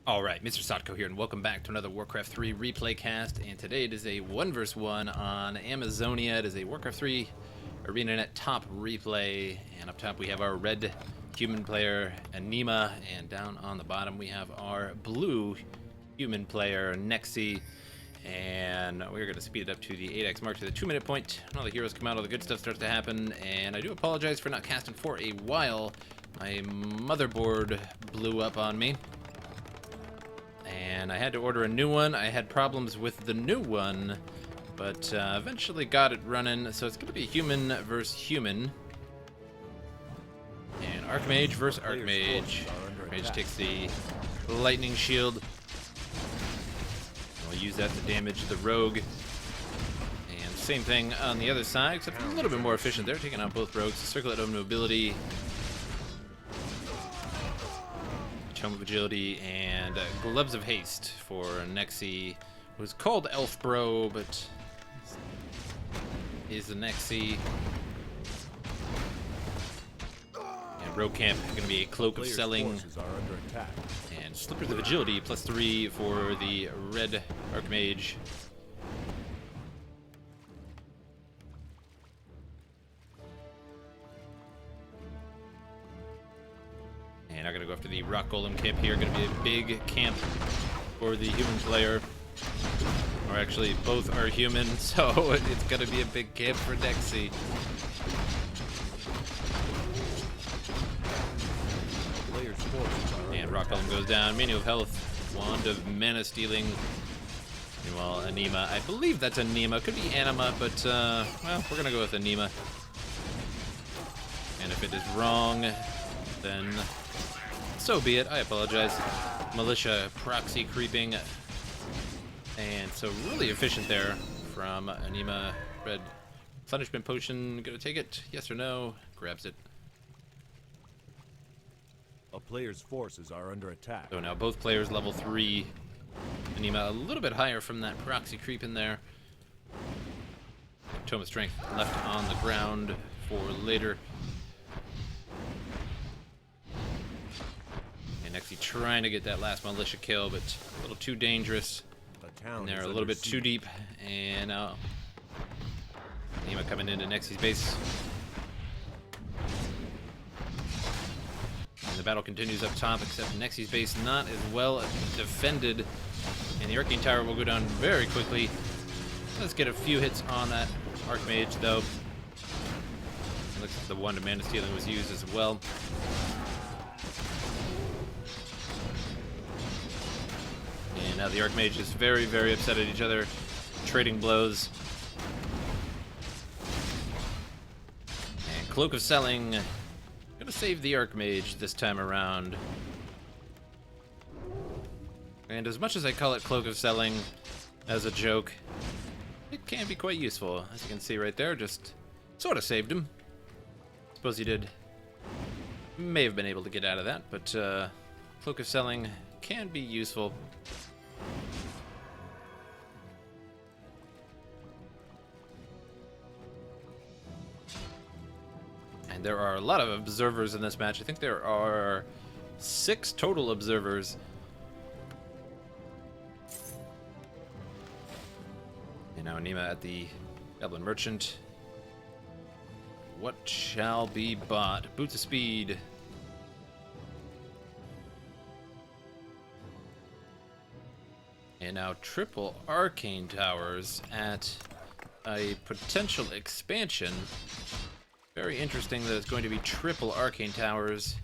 Alright, MrSotko here, and welcome back to another Warcraft 3 replay cast, and today it is a 1 vs 1 on Amazonia. It is a Warcraft 3 ArenaNet top replay, and up top we have our red human player, Anima, and down on the bottom we have our blue human player, Neksy, and we're going to speed it up to the 8x mark to the 2-minute point. When all the heroes come out, all the good stuff starts to happen, and I do apologize for not casting for a while. My motherboard blew up on me, and I had to order a new one. I had problems with the new one, but eventually got it running. So it's going to be human versus human. And Archmage versus Archmage. Archmage takes the lightning shield. We'll use that to damage the rogue. And same thing on the other side, except a little bit more efficient there, taking out both rogues. Circlet of Mobility, Tome of Agility, and Gloves of Haste for Neksy, who's called Elf Bro, but is the Neksy. And Rogue Camp going to be a Cloak of Selling, and Slippers of Agility +3 for the red Archmage. And I'm going to go after the Rock Golem camp here. Going to be a big camp for the human player. Or actually, both are human, so it's going to be a big camp for Neksy. And Rock Golem goes down. Menu of Health, Wand of Mana Stealing. Meanwhile, Anima. I believe that's Anima. Could be Anima, but, well, we're going to go with Anima. And if it is wrong, then so be it. I apologize. Militia proxy creeping. And so really efficient there from Anima. Red Replenishment Potion. Gonna take it? Yes or no? Grabs it. A player's forces are under attack. So now both players level 3. Anima a little bit higher from that proxy creep in there. Tome of Strength left on the ground for later. Neksy trying to get that last militia kill, but a little too dangerous. And they're a little bit too deep. And now Anima coming into Neksy's base. And the battle continues up top, except Neksy's base not as well defended. And the Arcane Tower will go down very quickly. Let's get a few hits on that Archmage, though. It looks like the Wand of Mana Stealing was used as well. And now the Archmage is very, very upset at each other, trading blows. And Cloak of Selling, gonna save the Archmage this time around. And as much as I call it Cloak of Selling as a joke, it can be quite useful. As you can see right there, just sort of saved him. Suppose he may have been able to get out of that, but Cloak of Selling can be useful. And there are a lot of observers in this match. I think there are 6 total observers. And now Anima at the Goblin Merchant. What shall be bought? Boots of Speed. And now triple Arcane Towers at a potential expansion. Very interesting that it's going to be triple Arcane Towers.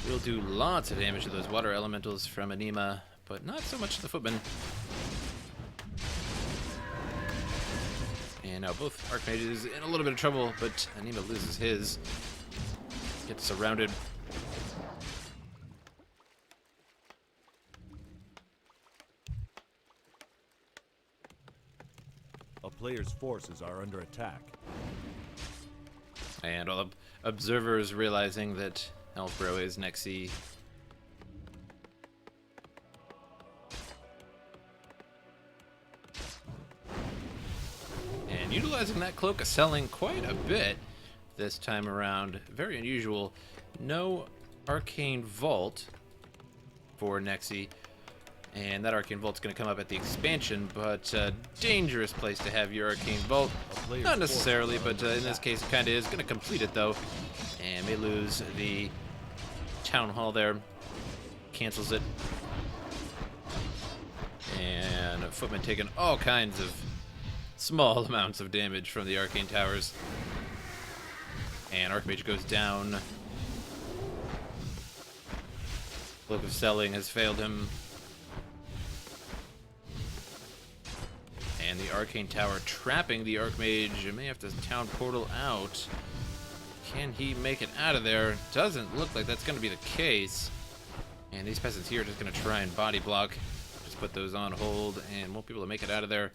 We'll do lots of damage to those water elementals from Anima, but not so much to the footmen. And now both Archmages in a little bit of trouble, but Anima loses his. Gets surrounded. A player's forces are under attack. And all the observers realizing that Elf Bro is Neksy. And utilizing that Cloak of Selling quite a bit this time around. Very unusual. No Arcane Vault for Neksy. And that Arcane Volt's going to come up at the expansion, but dangerous place to have your Arcane Vault. Not necessarily, but in this case it kind of is. Going to complete it though, and may lose the Town Hall there. Cancels it. And Footman taking all kinds of small amounts of damage from the Arcane Towers. And Archmage goes down. Cloak of Selling has failed him. And the Arcane Tower trapping the Archmage. May have to town portal out. Can he make it out of there? Doesn't look like that's going to be the case. And these peasants here are just going to try and body block. Just put those on hold and won't be able to make it out of there.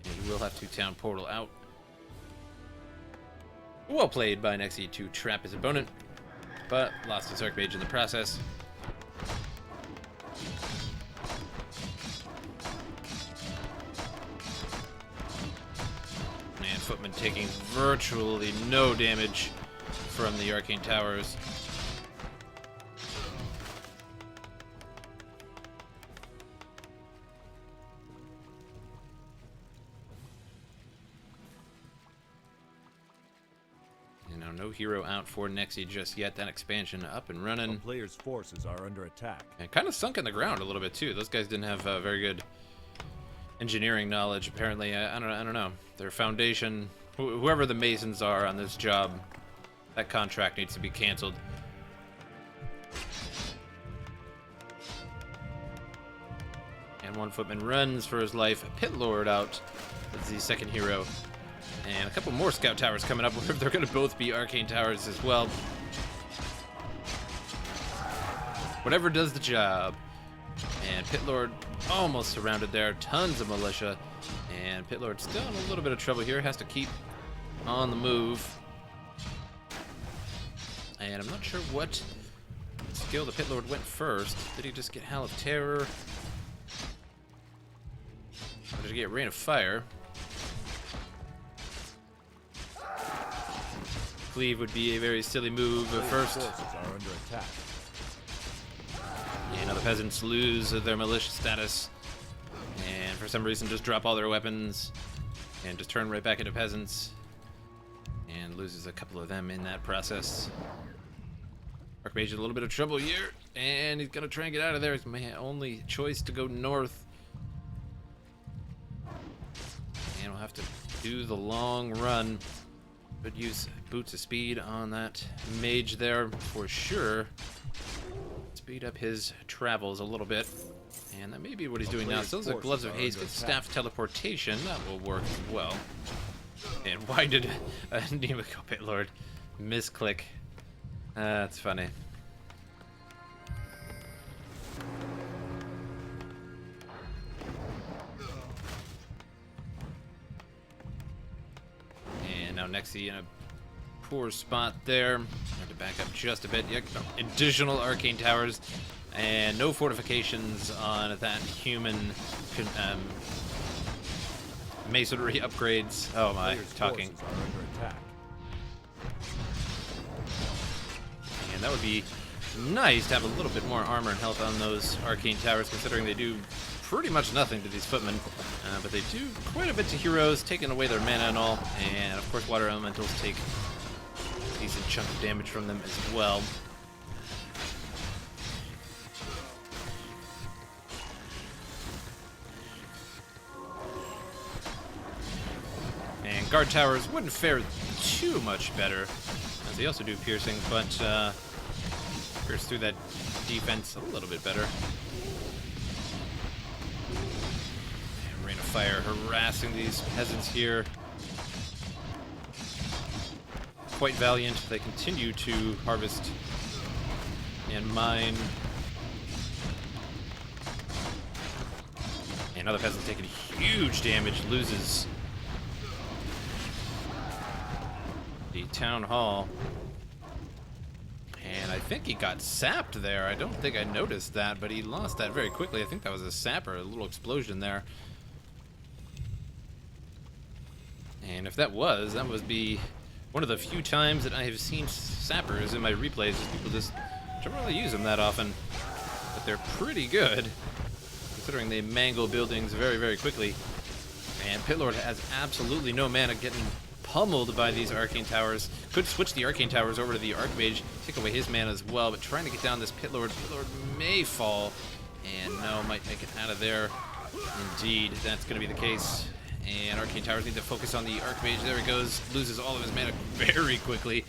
And he will have to town portal out. Well played by Neksy to trap his opponent, but lost his Archmage in the process. And Footman taking virtually no damage from the Arcane Towers. No hero out for Neksy just yet. That expansion up and running. A player's forces are under attack. And kind of sunk in the ground a little bit too. Those guys didn't have very good engineering knowledge. Apparently, I don't know. Their foundation, whoever the masons are on this job, that contract needs to be canceled. And one Footman runs for his life. Pit Lord out as the second hero. And a couple more scout towers coming up. They're going to both be Arcane Towers as well. Whatever does the job. And Pit Lord almost surrounded there. Tons of militia. And Pit Lord still in a little bit of trouble here. Has to keep on the move. And I'm not sure what skill the Pit Lord went first. Did he just get Howl of Terror? Or did he get Rain of Fire? Cleave would be a very silly move first. Are under attack. Yeah, now the peasants lose their militia status, and for some reason just drop all their weapons and just turn right back into peasants, and loses a couple of them in that process. Archmage in a little bit of trouble here, and he's gonna try and get out of there. It's my only choice to go north, and we'll have to do the long run. Could use Boots of Speed on that mage there for sure. Speed up his travels a little bit. And that may be what he's doing now. Still like Gloves of Haste, get Staff Teleportation. That will work well. And why did Anima go Pit Lord misclick? That's funny. Now Neksy in a poor spot there. Have to back up just a bit. Yeah, additional Arcane Towers and no fortifications on that human masonry upgrades. Oh my, talking. And that would be nice to have a little bit more armor and health on those Arcane Towers, considering they do pretty much nothing to these footmen, but they do quite a bit to heroes, taking away their mana and all, and of course water elementals take a decent chunk of damage from them as well. And guard towers wouldn't fare too much better, as they also do piercing, but pierce through that defense a little bit better. Fire harassing these peasants here. Quite valiant. They continue to harvest and mine. And other peasants taking huge damage, loses the town hall. And I think he got sapped there. I don't think I noticed that, but he lost that very quickly. I think that was a sap or a little explosion there. And if that would be one of the few times that I have seen sappers in my replays. People just don't really use them that often, but they're pretty good, considering they mangle buildings very, very quickly. And Pitlord has absolutely no mana, getting pummeled by these arcane towers. Could switch the arcane towers over to the Archmage, take away his mana as well, but trying to get down this Pitlord. Pitlord may fall, and no, might make it out of there. Indeed, that's going to be the case. And arcane towers need to focus on the Archmage. There he goes, loses all of his mana very quickly.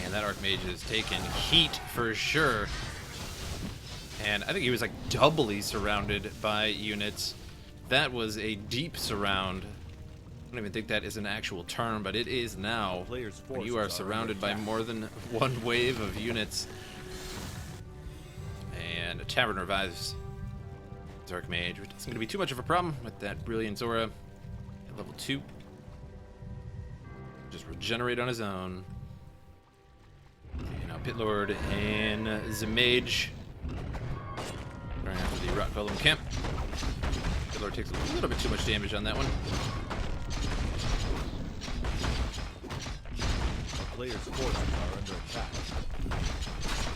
And that Archmage is taking heat for sure. And I think he was like doubly surrounded by units. That was a deep surround. I don't even think that is an actual term, but it is now. When you are surrounded by more than one wave of units. And a Tavern revives his Archmage, which isn't going to be too much of a problem with that Brilliance Aura at level 2. Just regenerate on his own. And now Pitlord and the Mage. Going after the Rock Golem camp. Pitlord takes a little bit too much damage on that one. The player's forces are under attack.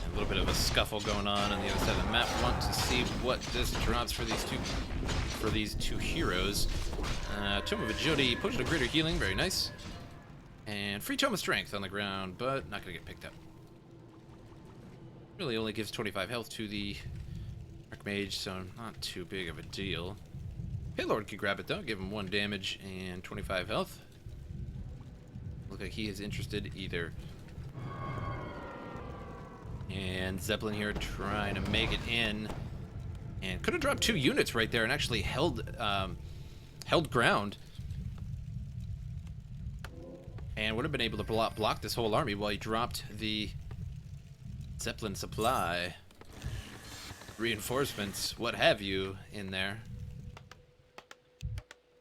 A little bit of a scuffle going on the other side of the map. Want to see what this drops for these two heroes. Tome of Agility, Potion of Greater Healing, very nice. And free Tome of Strength on the ground, but not going to get picked up. Really only gives 25 health to the Archmage, so not too big of a deal. Pitlord can grab it though, give him 1 damage and 25 health. Look like he is interested either. And Zeppelin here trying to make it in. And could have dropped 2 units right there and actually held ground. And would have been able to block this whole army while he dropped the Zeppelin supply. Reinforcements, what have you, in there.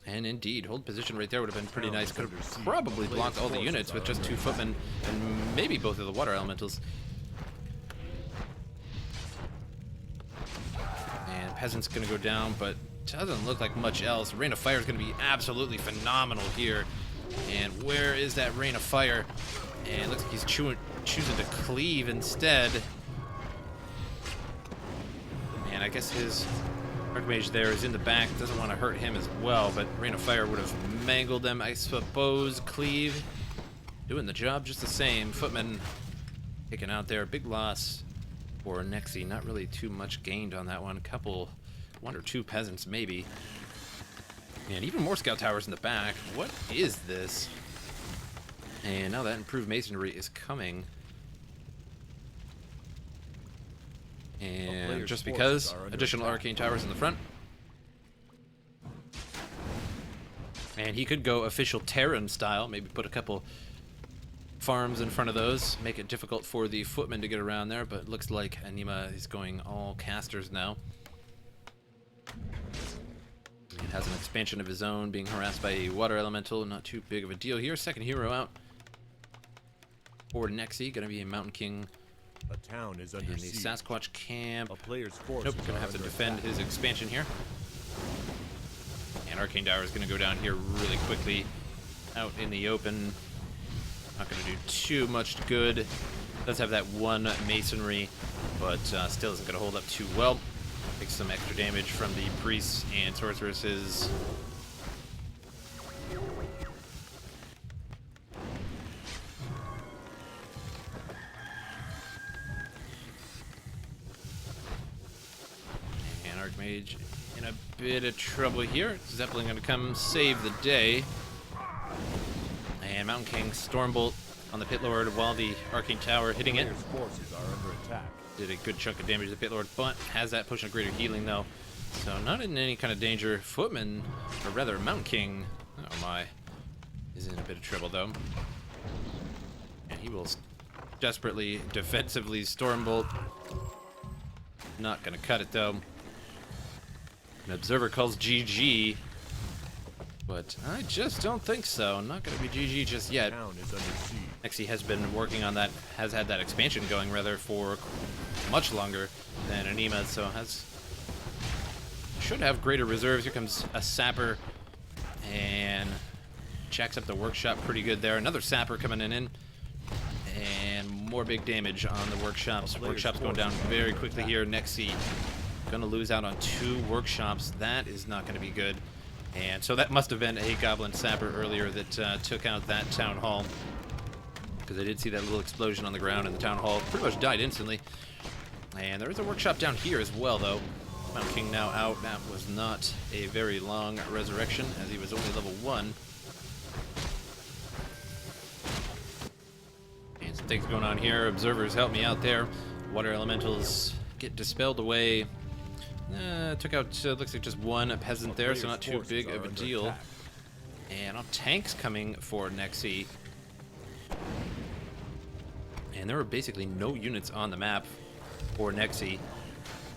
And indeed, hold position right there would have been pretty nice. Could have probably blocked all the units with just 2 footmen and maybe both of the water elementals. And Peasant's going to go down, but doesn't look like much else. Rain of Fire is going to be absolutely phenomenal here. And where is that Rain of Fire? And it looks like he's choosing to cleave instead. And I guess his Archmage there is in the back. Doesn't want to hurt him as well, but Rain of Fire would have mangled them, I suppose. Cleave doing the job just the same. Footman taken out there. Big loss for Neksy. Not really too much gained on that one. One or two peasants maybe. And even more scout towers in the back. What is this? And now that improved masonry is coming. And just because, additional arcane towers in the front. And he could go official Terran style, maybe put a couple farms in front of those, make it difficult for the footmen to get around there, but it looks like Anima is going all casters now. He has an expansion of his own, being harassed by a water elemental, not too big of a deal here. Second hero out for Neksy, gonna be a Mountain King. A town is under in the siege. Sasquatch camp. A player's forces Nope, gonna have to defend his expansion here. And Arcane Dower is gonna go down here really quickly, out in the open. Not gonna do too much good. Does have that 1 masonry, but still isn't gonna hold up too well. Takes some extra damage from the priests and sorceresses. Archmage in a bit of trouble here. Zeppelin gonna come save the day. And Mountain King Stormbolt on the Pitlord while the Arcane Tower hitting it. Forces are under attack. Did a good chunk of damage to the Pitlord, but has that Potion of Greater Healing though. So not in any kind of danger. Footman, or rather Mountain King, oh my, is in a bit of trouble though. And he will desperately, defensively Stormbolt. Not gonna cut it though. An observer calls GG, but I just don't think so. Not going to be GG just yet. Neksy has been working on that, has had that expansion going rather for much longer than Anima, so should have greater reserves. Here comes a Sapper and checks up the workshop pretty good there. Another Sapper coming in, and more big damage on the workshops. Workshops going down forces are very under quickly attack. here. Neksy gonna lose out on 2 workshops. That is not gonna be good. And so that must have been a goblin sapper earlier that took out that town hall, because I did see that little explosion on the ground, and the town hall pretty much died instantly. And there is a workshop down here as well, though. Mountain King now out. That was not a very long resurrection, as he was only level 1. And some things going on here. Observers, help me out there. Water elementals get dispelled away. Took out, looks like just 1 peasant there, so not too big of a deal. And tanks coming for Neksy. And there were basically no units on the map for Neksy.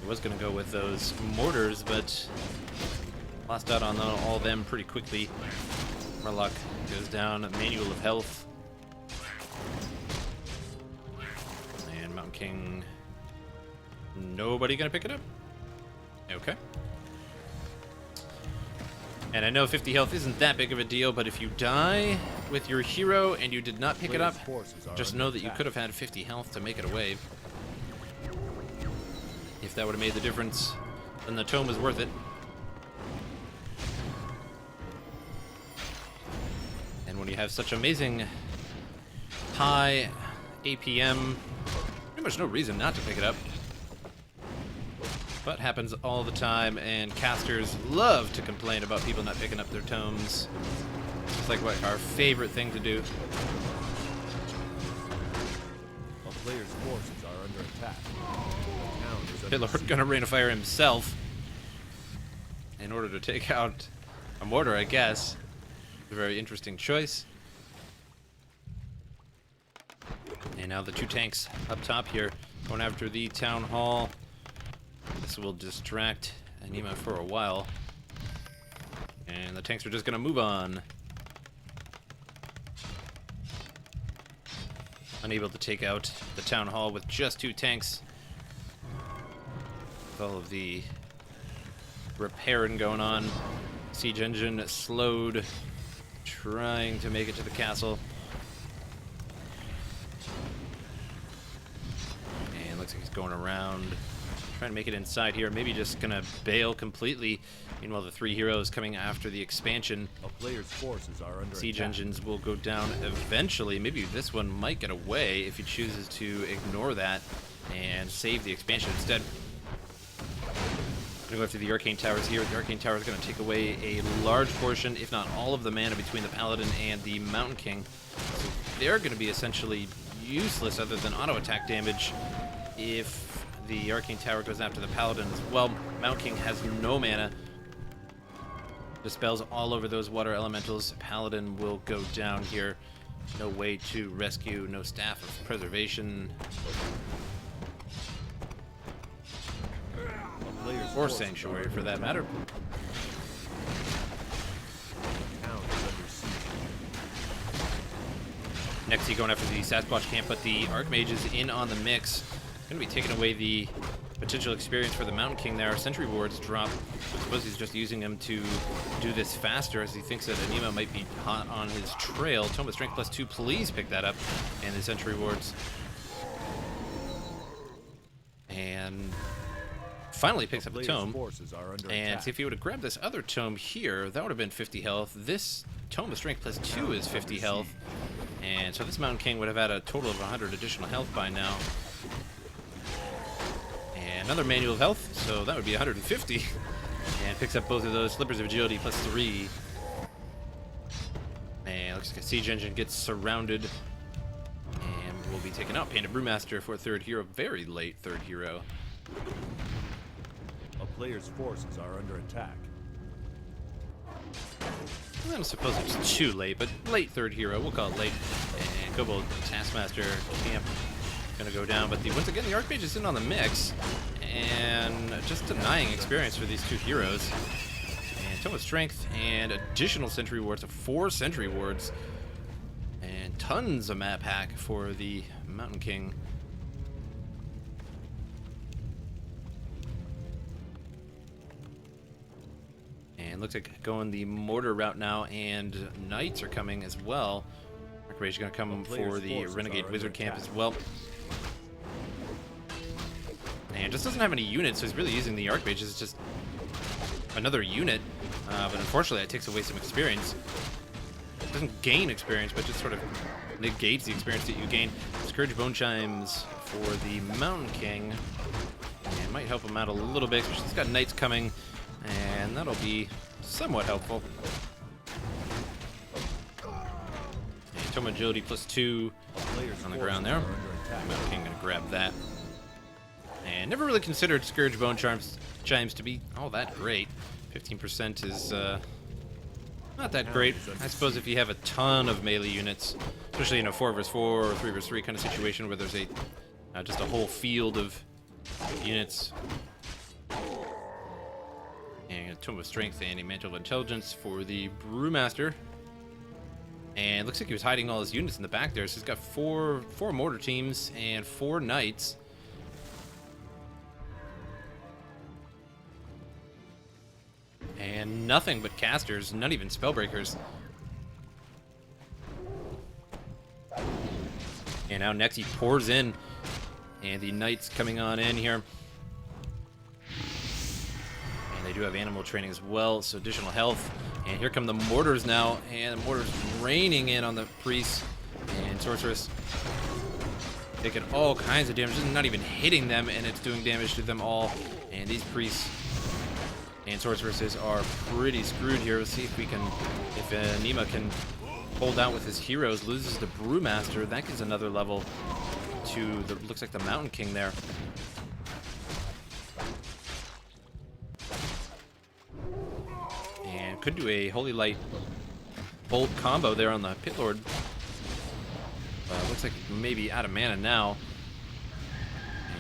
I was going to go with those mortars, but lost out on all of them pretty quickly. Murloc goes down. Manual of Health. And Mountain King... Nobody going to pick it up? Okay. And I know 50 health isn't that big of a deal, but if you die with your hero and you did not pick it up, just know that you could have had 50 health to make it away. If that would have made the difference, then the tome was worth it. And when you have such amazing high APM, pretty much no reason not to pick it up. But happens all the time, and casters love to complain about people not picking up their tomes. It's like what our favorite thing to do. A player's forces are under attack. The town is under Pitlord siege. gonna rain of fire himself in order to take out a mortar, I guess. A very interesting choice. And now the 2 tanks up top here, going after the town hall. This will distract Anima for a while. And the tanks are just gonna move on. Unable to take out the town hall with just 2 tanks. With all of the repairing going on. Siege engine slowed, trying to make it to the castle. And looks like he's going around, trying to make it inside here. Maybe just gonna bail completely. Meanwhile, the 3 heroes coming after the expansion. A player's forces are under Siege attack. engines will go down eventually. Maybe this one might get away if he chooses to ignore that and save the expansion instead. Gonna go after the arcane towers here. The arcane tower is gonna take away a large portion, if not all of the mana between the paladin and the mountain king. So they're gonna be essentially useless other than auto attack damage if the arcane tower goes after the paladin as well. Mountain King has no mana. Dispels all over those water elementals. Paladin will go down here. No way to rescue, no staff of preservation. A player's Or forces sanctuary are for under that attack. matter. The town is under siege. Neksy going after the Sasquatch camp, but the Archmage is in on the mix. Going to be taking away the potential experience for the Mountain King there. Sentry wards drop. I suppose he's just using them to do this faster, as he thinks that Anima might be hot on his trail. Tome of Strength +2, please pick that up. And the Sentry wards. And finally picks up the Player's tome. forces are under And attack. see, if he would have grabbed this other tome here, that would have been 50 health. This Tome of Strength +2 is 50 health. And so this Mountain King would have had a total of 100 additional health by now. And another Manual of Health, so that would be 150. And picks up both of those. Slippers of Agility +3. And looks like a Siege Engine gets surrounded. And will be taken out. Panda Brewmaster for 3rd hero. Very late 3rd hero. A player's forces are under attack. I don't suppose it's too late, but late 3rd hero. We'll call it late. And Kobold Taskmaster camp gonna go down. But once again, the Archmage is in on the mix. And just denying experience for these 2 heroes. And Tome of Strength and additional Sentry Wards. 4 Sentry Wards. And tons of map hack for the Mountain King. And looks like going the mortar route now, and knights are coming as well. Archmage is going to come for the forces Renegade are Wizard under camp attack. as well. just doesn't have any units, so he's really using the Archmage as just another unit. But unfortunately, that takes away some experience. It doesn't gain experience, but just sort of negates the experience that you gain. Scourge Bone Chimes for the Mountain King. And might help him out a little bit, especially he's got Knights coming. And that'll be somewhat helpful. And Tome Agility +2 on the ground there. Mountain King gonna grab that. And never really considered Scourge Bone Chimes to be all that great. 15% is not that great. I suppose if you have a ton of melee units, especially in a 4 vs 4 or 3 vs 3 kind of situation where there's a just a whole field of units. And Tome of Strength and a Mantle of Intelligence for the Brewmaster. And it looks like he was hiding all his units in the back there. So he's got four mortar teams and 4 knights. And nothing but casters, not even spellbreakers. And now Neksy pours in. And the knights coming on in here. And they do have animal training as well, so additional health. And here come the mortars now. And the mortars raining in on the priests and sorceress. Taking all kinds of damage. This is not even hitting them, and it's doing damage to them all. And these priests and sorceresses are pretty screwed here. Let's see if we can, if Anima can hold out with his heroes. Loses the Brewmaster. That gives another level to the, looks like the Mountain King there. And could do a Holy Light Bolt combo there on the Pit Lord. Looks like maybe out of mana now.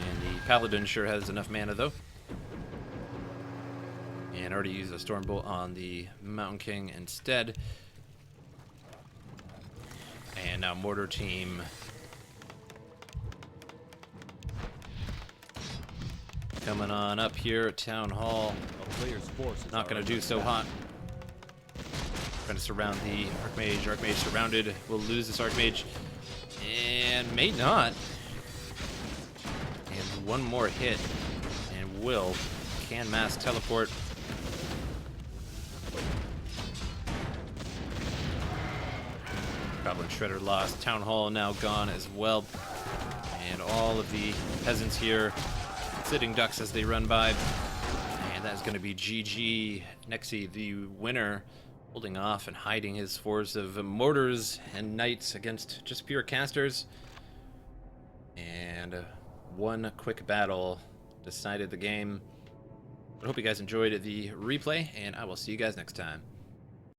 And the Paladin sure has enough mana though. And already used a Stormbolt on the Mountain King instead. And now Mortar Team. Coming on up here at Town Hall. Not going to do so hot. Trying to surround the Archmage. Archmage surrounded. Will lose this Archmage. And may not. And one more hit. And will. Can mass teleport. Goblin Shredder lost. Town Hall now gone as well. And all of the peasants here sitting ducks as they run by. And that's going to be GG. Neksy, the winner, holding off and hiding his force of mortars and knights against just pure casters. And one quick battle decided the game. I hope you guys enjoyed the replay, and I will see you guys next time.